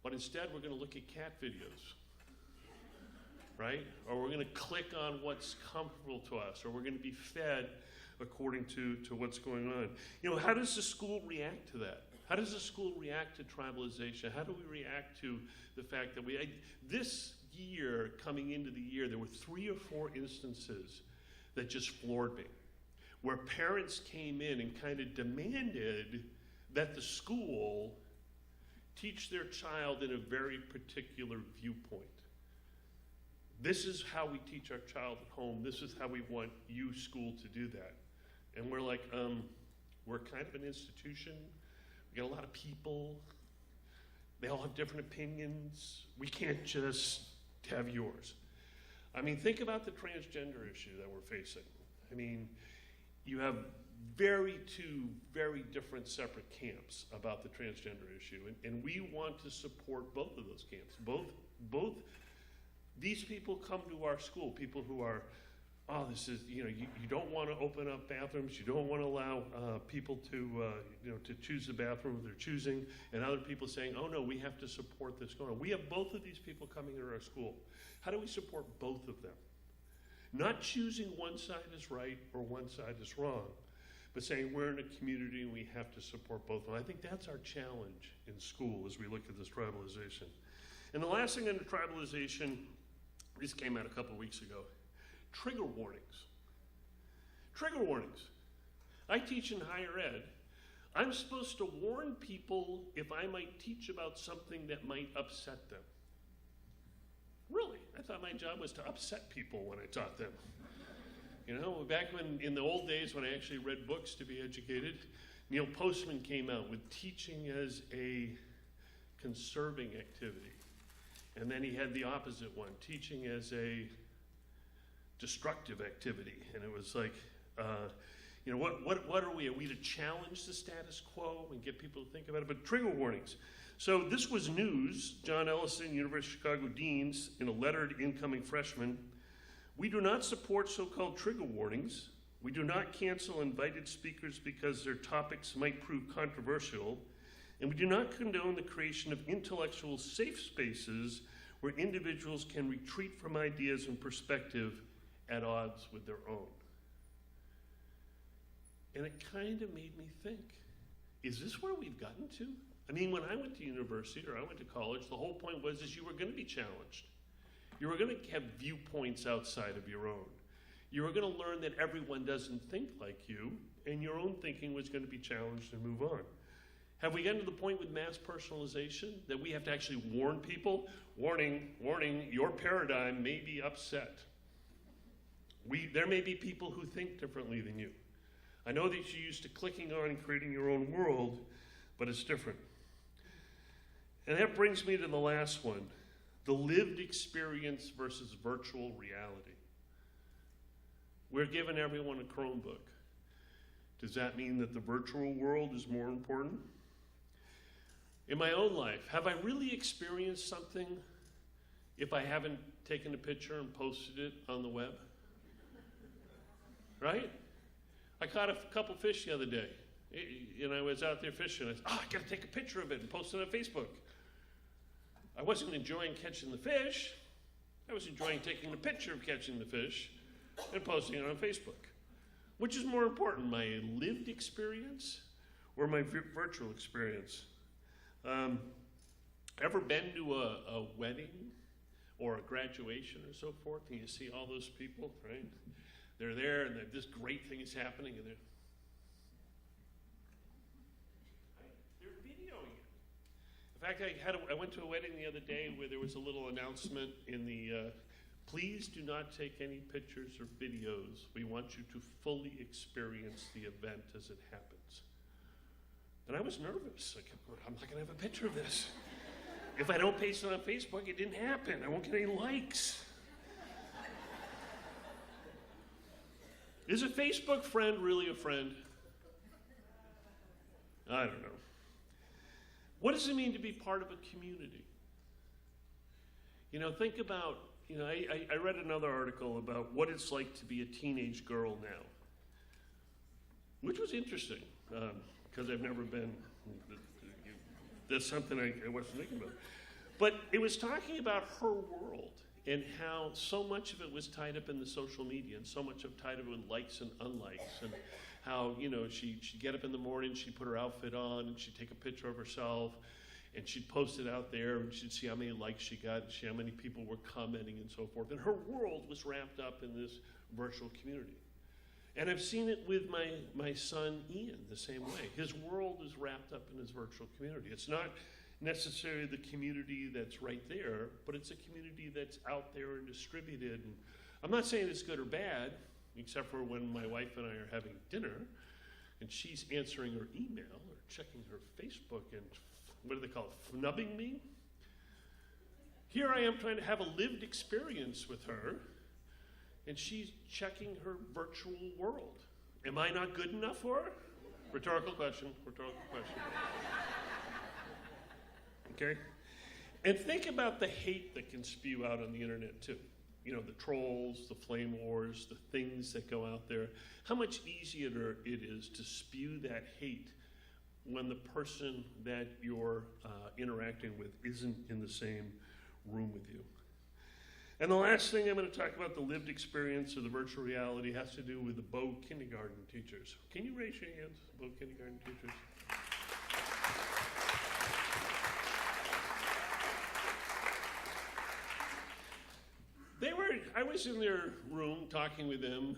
But instead, we're going to look at cat videos. Right? Or we're going to click on what's comfortable to us, or we're going to be fed according to what's going on. You know, how does the school react to that? How does the school react to tribalization? How do we react to the fact that this year, coming into the year, there were 3 or 4 instances that just floored me, where parents came in and kind of demanded that the school teach their child in a very particular viewpoint. This is how we teach our child at home. This is how we want you, school, to do that. And we're like, we're kind of an institution. We got a lot of people. They all have different opinions. We can't just have yours. I mean, think about the transgender issue that we're facing. I mean, you have two very different separate camps about the transgender issue. And we want to support both of those camps. Both these people come to our school, people who are, oh, this is, you know, you don't want to open up bathrooms, you don't want to allow people to, to choose the bathroom they're choosing, and other people saying, oh no, we have to support this going on. We have both of these people coming to our school. How do we support both of them? Not choosing one side is right or one side is wrong, but saying we're in a community and we have to support both of them. I think that's our challenge in school as we look at this tribalization. And the last thing under tribalization, this came out a couple of weeks ago, trigger warnings. Trigger warnings. I teach in higher ed. I'm supposed to warn people if I might teach about something that might upset them. Really? I thought my job was to upset people when I taught them. You know, back when, in the old days when I actually read books to be educated, Neil Postman came out with teaching as a conserving activity. And then he had the opposite one, teaching as a destructive activity. And it was like, you know, what are we? Are we to challenge the status quo and get people to think about it? But trigger warnings. So this was news. John Ellison, University of Chicago deans, in a letter to incoming freshmen, we do not support so-called trigger warnings. We do not cancel invited speakers because their topics might prove controversial. And we do not condone the creation of intellectual safe spaces where individuals can retreat from ideas and perspective at odds with their own. And it kind of made me think, is this where we've gotten to? I mean, when I went to university or I went to college, the whole point was is you were going to be challenged. You were going to have viewpoints outside of your own. You were going to learn that everyone doesn't think like you, and your own thinking was going to be challenged and move on. Have we gotten to the point with mass personalization that we have to actually warn people? Warning, warning, your paradigm may be upset. There may be people who think differently than you. I know that you're used to clicking on and creating your own world, but it's different. And that brings me to the last one, the lived experience versus virtual reality. We're giving everyone a Chromebook. Does that mean that the virtual world is more important? In my own life, have I really experienced something if I haven't taken a picture and posted it on the web? Right? I caught a couple fish the other day. And I was out there fishing. I said, I got to take a picture of it and post it on Facebook. I wasn't enjoying catching the fish. I was enjoying taking a picture of catching the fish and posting it on Facebook. Which is more important, my lived experience or my virtual experience? Ever been to a wedding or a graduation or so forth, and you see all those people, right? They're there, and this great thing is happening, and they're videoing it. In fact, I went to a wedding the other day where there was a little announcement in the, please do not take any pictures or videos. We want you to fully experience the event as it happens. And I was nervous. I kept going, I'm not going to have a picture of this. If I don't paste it on Facebook, it didn't happen. I won't get any likes. Is a Facebook friend really a friend? I don't know. What does it mean to be part of a community? You know, think about, you know, I read another article about what it's like to be a teenage girl now, which was interesting, because I've never been, that's something I wasn't thinking about. But it was talking about her world and how so much of it was tied up in the social media and so much of tied up with likes and unlikes, and how, you know, she'd get up in the morning, she'd put her outfit on, and she'd take a picture of herself, and she'd post it out there, and she'd see how many likes she got, and see how many people were commenting and so forth. And her world was wrapped up in this virtual community. And I've seen it with my son Ian the same way. His world is wrapped up in his virtual community. It's not necessarily the community that's right there, but it's a community that's out there and distributed. And I'm not saying it's good or bad, except for when my wife and I are having dinner, and she's answering her email or checking her Facebook and, what do they call it, snubbing me? Here I am trying to have a lived experience with her, and she's checking her virtual world. Am I not good enough for her? Rhetorical question, rhetorical question. Okay? And think about the hate that can spew out on the internet too. You know, the trolls, the flame wars, the things that go out there. How much easier it is to spew that hate when the person that you're interacting with isn't in the same room with you. And the last thing I'm going to talk about, the lived experience of the virtual reality, has to do with the Bow kindergarten teachers. Can you raise your hands, Bow kindergarten teachers? I was in their room talking with them,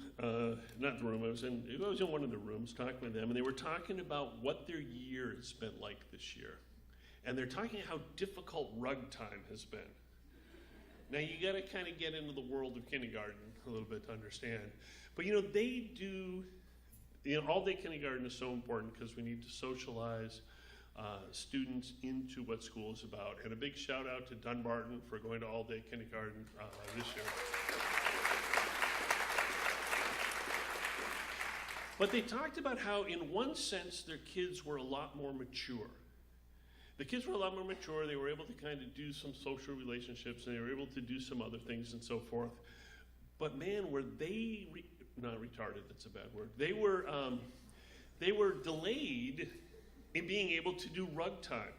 not the room, I was in one of the rooms talking with them, and they were talking about what their year has been like this year. And they're talking how difficult rug time has been. Now you got to kind of get into the world of kindergarten a little bit to understand. But you know, they do, you know, all-day kindergarten is so important because we need to socialize students into what school is about. And a big shout out to Dunbarton for going to all-day kindergarten this year. But they talked about how, in one sense, their kids were a lot more mature. The kids were a lot more mature. They were able to kind of do some social relationships, and they were able to do some other things and so forth. But man, were they not retarded? That's a bad word. They were delayed in being able to do rug time,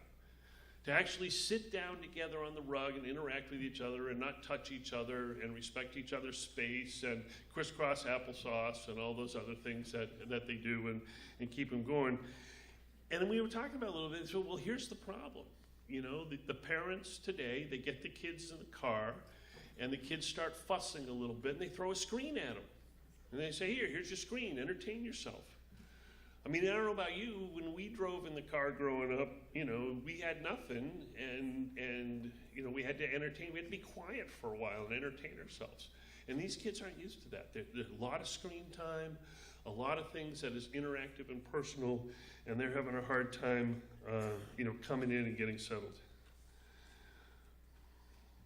to actually sit down together on the rug and interact with each other and not touch each other and respect each other's space and crisscross applesauce and all those other things that they do and keep them going. And then we were talking about a little bit, so well, here's the problem. You know, the parents today, they get the kids in the car and the kids start fussing a little bit and they throw a screen at them. And they say, here's your screen, entertain yourself. I mean, I don't know about you, when we drove in the car growing up, you know, we had nothing and you know, we had to entertain, we had to be quiet for a while and entertain ourselves. And these kids aren't used to that. There's a lot of screen time, a lot of things that is interactive and personal, and they're having a hard time, you know, coming in and getting settled.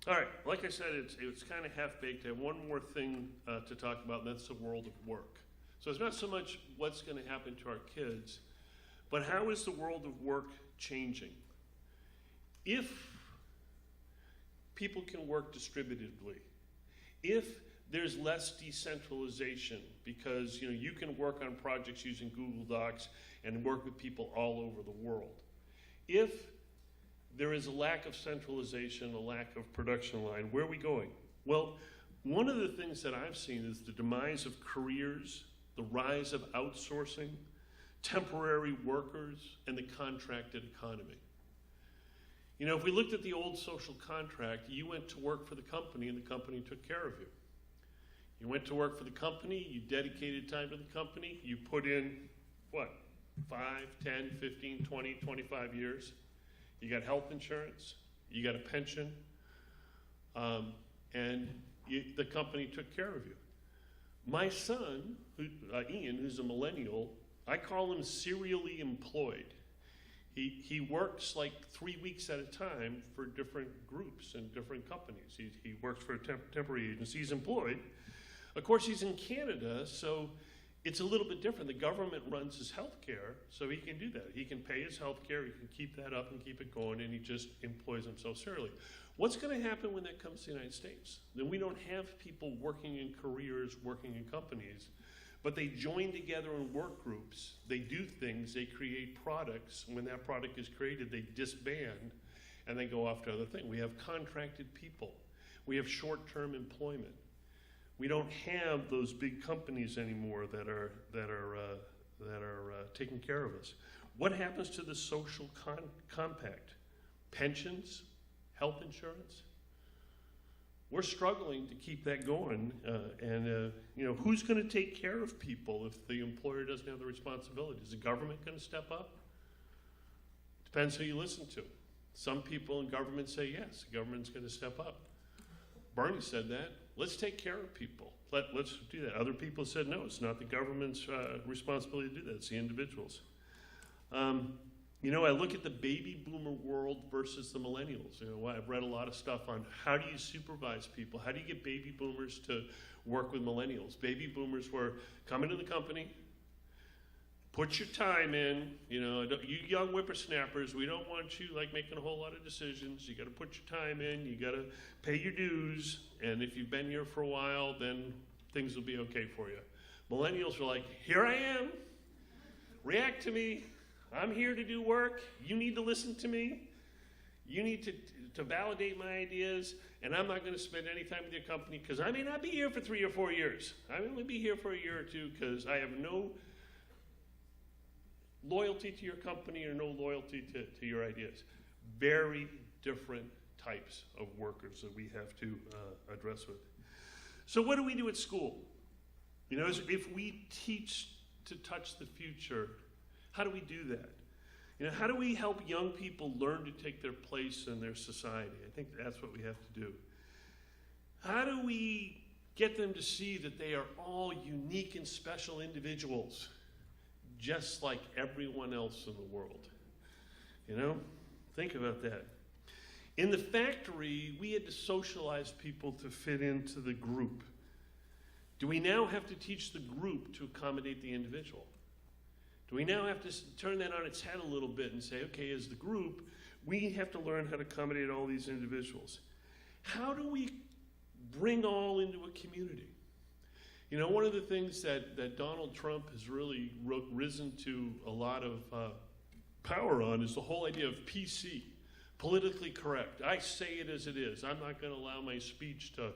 All right, like I said, it's kind of half-baked. I have one more thing to talk about, and that's the world of work. So it's not so much what's going to happen to our kids, but how is the world of work changing? If people can work distributively, if there's less decentralization because you can work on projects using Google Docs and work with people all over the world, if there is a lack of centralization, a lack of production line, where are we going? Well, one of the things that I've seen is the demise of careers, the rise of outsourcing, temporary workers, and the contracted economy. You know, if we looked at the old social contract, you went to work for the company and the company took care of you. You went to work for the company, you dedicated time to the company, you put in, 5, 10, 15, 20, 25 years. You got health insurance, you got a pension, and the company took care of you. My son, Ian, who's a millennial, I call him serially employed. He works like 3 weeks at a time for different groups and different companies. He works for a temporary agency. He's employed. Of course, he's in Canada, so it's a little bit different. The government runs his health care, so he can do that. He can pay his health care, he can keep that up and keep it going, and he just employs himself serially. What's going to happen when that comes to the United States? Then we don't have people working in careers, working in companies, but they join together in work groups. They do things, they create products. When that product is created, they disband, and they go off to other things. We have contracted people. We have short-term employment. We don't have those big companies anymore that are taking care of us. What happens to the social compact? Pensions, health insurance? We're struggling to keep that going, and who's going to take care of people if the employer doesn't have the responsibility? Is the government going to step up? Depends who you listen to. Some people in government say yes, the government's going to step up. Bernie said that. Let's take care of people. Let's do that. Other people said, no, it's not the government's responsibility to do that. It's the individuals. I look at the baby boomer world versus the millennials. I've read a lot of stuff on how do you supervise people? How do you get baby boomers to work with millennials? Baby boomers were come into the company, put your time in. You young whippersnappers, we don't want you making a whole lot of decisions. You got to put your time in. You got to pay your dues. And if you've been here for a while, then things will be okay for you. Millennials are like, here I am. React to me. I'm here to do work. You need to listen to me. You need to validate my ideas. And I'm not going to spend any time with your company because I may not be here for 3 or 4 years. I may only be here for a year or two because I have no loyalty to your company or no loyalty to your ideas. Very different types of workers that we have to address with. So what do we do at school? If we teach to touch the future, how do we do that? How do we help young people learn to take their place in their society? I think that's what we have to do. How do we get them to see that they are all unique and special individuals, just like everyone else in the world? You know, think about that. In the factory, we had to socialize people to fit into the group. Do we now have to teach the group to accommodate the individual? Do we now have to turn that on its head a little bit and say, okay, as the group, we have to learn how to accommodate all these individuals? How do we bring all into a community? You know, one of the things that Donald Trump has really risen to a lot of power on is the whole idea of PC, politically correct. I say it as it is. I'm not going to allow my speech to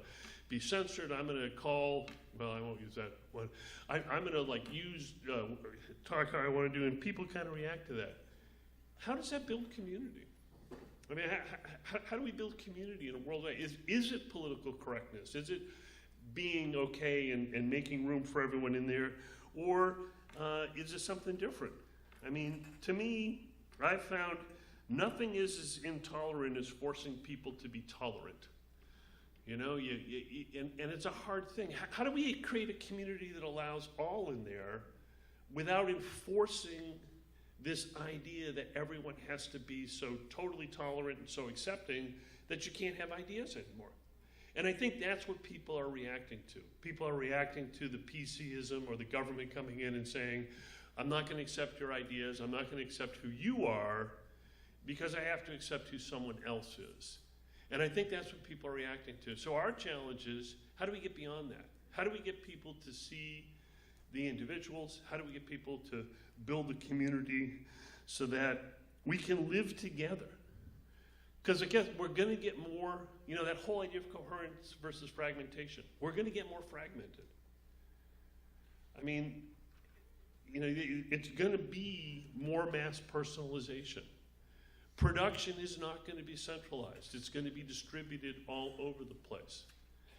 be censored. I'm going to call, well, I won't use that one. I'm going to talk how I want to do, and people kind of react to that. How does that build community? I mean, how do we build community in a world like is it political correctness? Is it being okay and making room for everyone in there? Or is it something different? I mean, to me, I've found nothing is as intolerant as forcing people to be tolerant. You know, and it's a hard thing. How do we create a community that allows all in there without enforcing this idea that everyone has to be so totally tolerant and so accepting that you can't have ideas anymore? And I think that's what people are reacting to. People are reacting to the PCism or the government coming in and saying, I'm not going to accept your ideas, I'm not going to accept who you are, because I have to accept who someone else is. And I think that's what people are reacting to. So our challenge is, how do we get beyond that? How do we get people to see the individuals? How do we get people to build a community so that we can live together? Because I guess we're going to get more, you know, that whole idea of coherence versus fragmentation. We're going to get more fragmented. I mean, you know, it's going to be more mass personalization. Production is not going to be centralized. It's going to be distributed all over the place.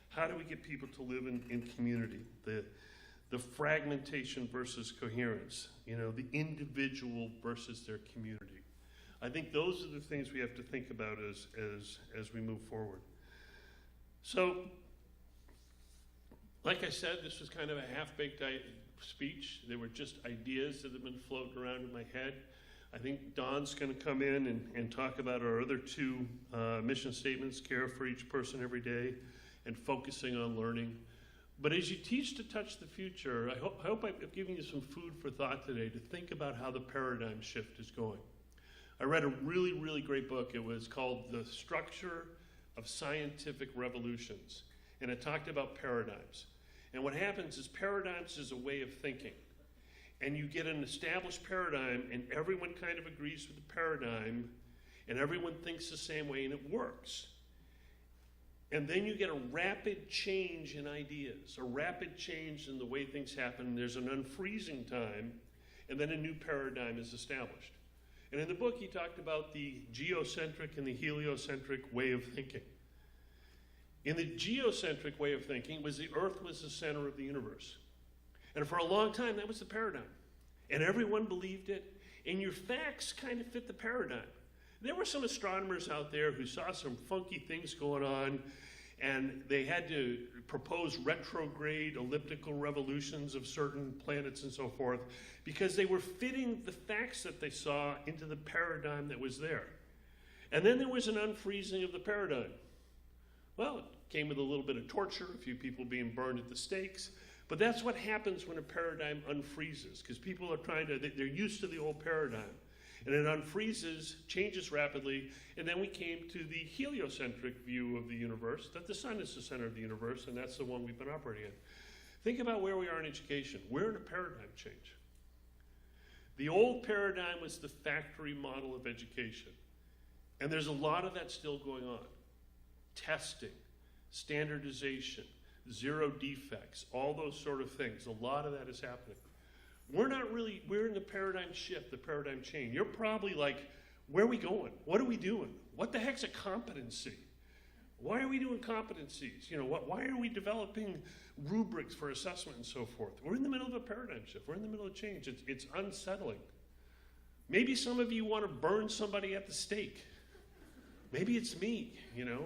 How do we get people to live in community? The fragmentation versus coherence. You know, the individual versus their community. I think those are the things we have to think about as we move forward. So, like I said, this was kind of a half-baked speech. They were just ideas that have been floating around in my head. I think Don's going to come in and talk about our other two mission statements, care for each person every day and focusing on learning. But as you teach to touch the future, I hope I've given you some food for thought today to think about how the paradigm shift is going. I read a really, really great book. It was called The Structure of Scientific Revolutions, and it talked about paradigms. And what happens is paradigms is a way of thinking. And you get an established paradigm, and everyone kind of agrees with the paradigm, and everyone thinks the same way, and it works. And then you get a rapid change in ideas, a rapid change in the way things happen. There's an unfreezing time, and then a new paradigm is established. And in the book, he talked about the geocentric and the heliocentric way of thinking. In the geocentric way of thinking was the Earth was the center of the universe. And for a long time, that was the paradigm. And everyone believed it, and your facts kind of fit the paradigm. There were some astronomers out there who saw some funky things going on, and they had to propose retrograde elliptical revolutions of certain planets and so forth, because they were fitting the facts that they saw into the paradigm that was there. And then there was an unfreezing of the paradigm. Well, it came with a little bit of torture, a few people being burned at the stakes. But that's what happens when a paradigm unfreezes, because people are they're used to the old paradigm. And it unfreezes, changes rapidly, and then we came to the heliocentric view of the universe, that the sun is the center of the universe, and that's the one we've been operating in. Think about where we are in education. We're in a paradigm change. The old paradigm was the factory model of education. And there's a lot of that still going on. Testing, standardization, zero defects, all those sort of things. A lot of that is happening. We're in the paradigm shift, the paradigm change. You're probably like, where are we going? What are we doing? What the heck's a competency? Why are we doing competencies? You know, why are we developing rubrics for assessment and so forth? We're in the middle of a paradigm shift. We're in the middle of change. It's unsettling. Maybe some of you want to burn somebody at the stake. Maybe it's me, you know.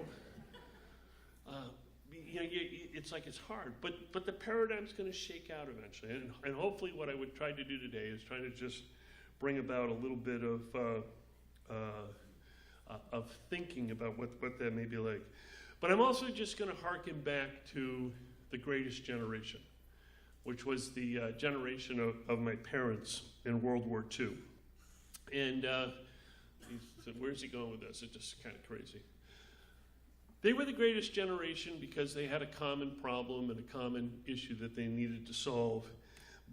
it's like it's hard, but the paradigm's going to shake out eventually, and hopefully what I would try to do today is try to just bring about a little bit of thinking about what that may be like. But I'm also just going to harken back to the greatest generation, which was the generation of my parents in World War II. And he said, where's he going with this? It's just kind of crazy. They were the greatest generation because they had a common problem and a common issue that they needed to solve.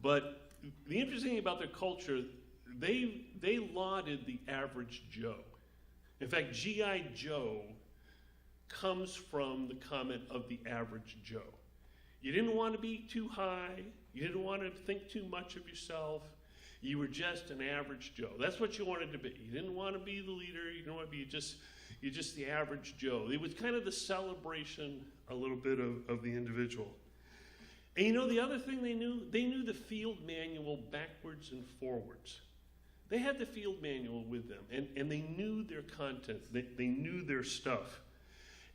But the interesting thing about their culture, they lauded the average Joe. In fact, G.I. Joe comes from the comment of the average Joe. You didn't want to be too high. You didn't want to think too much of yourself. You were just an average Joe. That's what you wanted to be. You didn't want to be the leader. You didn't want to be you're just the average Joe. It was kind of the celebration a little bit of the individual. And the other thing they knew the field manual backwards and forwards. They had the field manual with them, and they knew their content. They knew their stuff.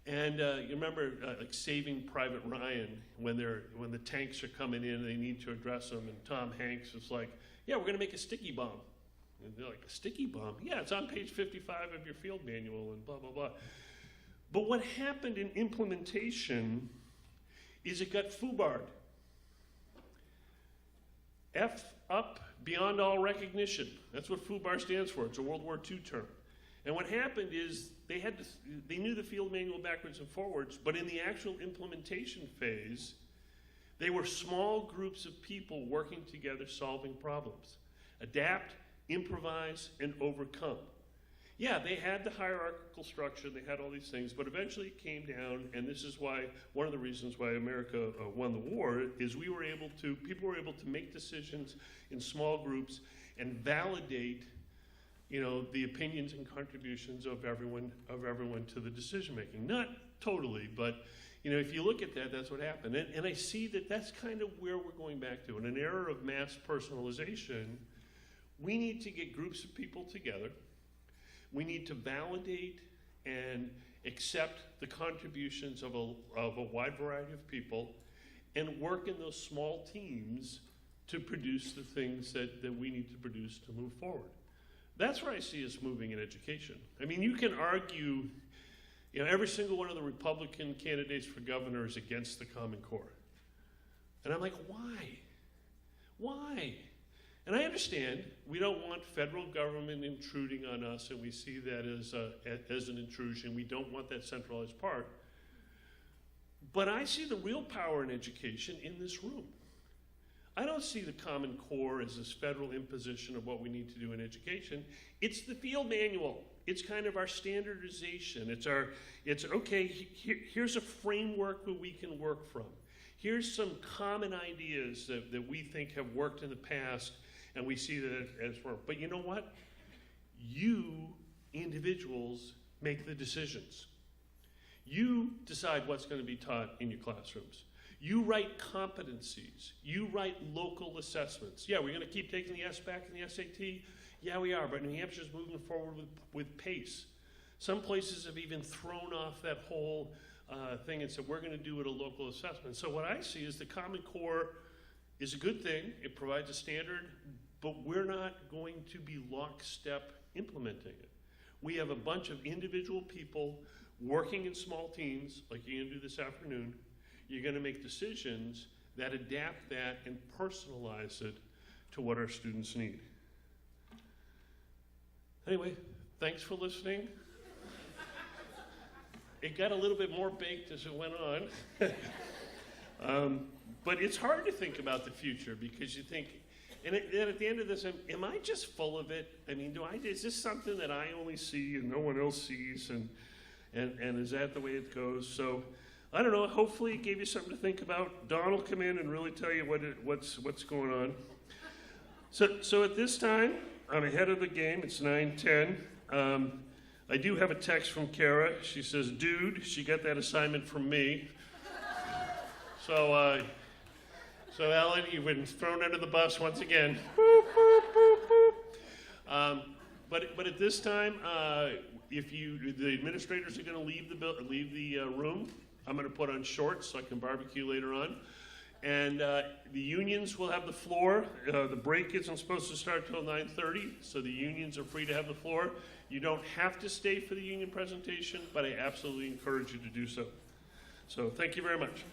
And you remember like Saving Private Ryan, when the tanks are coming in and they need to address them, and Tom Hanks is like, yeah, we're going to make a sticky bomb. And they're like, a sticky bomb? Yeah, it's on page 55 of your field manual and blah, blah, blah. But what happened in implementation is it got FUBAR'd. F up, beyond all recognition. That's what FUBAR stands for. It's a World War II term. And what happened is they knew the field manual backwards and forwards, but in the actual implementation phase, they were small groups of people working together solving problems. Adapt, improvise, and overcome. Yeah, they had the hierarchical structure, they had all these things, but eventually it came down, and this is why, one of the reasons why America won the war, is people were able to make decisions in small groups and validate, the opinions and contributions of everyone to the decision making. Not totally, but if you look at that, that's what happened. And I see that that's kind of where we're going back to. In an era of mass personalization, we need to get groups of people together. We need to validate and accept the contributions of a wide variety of people and work in those small teams to produce the things that we need to produce to move forward. That's where I see us moving in education. I mean, you can argue, every single one of the Republican candidates for governor is against the Common Core. And I'm like, why? Why? And I understand we don't want federal government intruding on us, and we see that as an intrusion. We don't want that centralized part. But I see the real power in education in this room. I don't see the Common Core as this federal imposition of what we need to do in education. It's the field manual. It's kind of our standardization. It's okay, here's a framework that we can work from. Here's some common ideas that we think have worked in the past, and we see that as work. But you know what? You, individuals, make the decisions. You decide what's going to be taught in your classrooms. You write competencies. You write local assessments. Yeah, we're going to keep taking the SBAC and the SAT. Yeah, we are, but New Hampshire's moving forward with pace. Some places have even thrown off that whole thing and said, we're going to do it a local assessment. So what I see is the Common Core is a good thing. It provides a standard, but we're not going to be lockstep implementing it. We have a bunch of individual people working in small teams, like you're going to do this afternoon. You're going to make decisions that adapt that and personalize it to what our students need. Anyway, thanks for listening. It got a little bit more baked as it went on. But it's hard to think about the future because you think, and at the end of this, am I just full of it? I mean, is this something that I only see and no one else sees? And is that the way it goes? So I don't know. Hopefully it gave you something to think about. Don will come in and really tell you what's going on. So at this time, I'm ahead of the game. It's 9:10. I do have a text from Kara. She says, dude, she got that assignment from me. So Ellen, you've been thrown under the bus once again. But at this time, the administrators are going to leave the room, I'm going to put on shorts so I can barbecue later on. And the unions will have the floor. The break isn't supposed to start till 9:30, so the unions are free to have the floor. You don't have to stay for the union presentation, but I absolutely encourage you to do so. So thank you very much.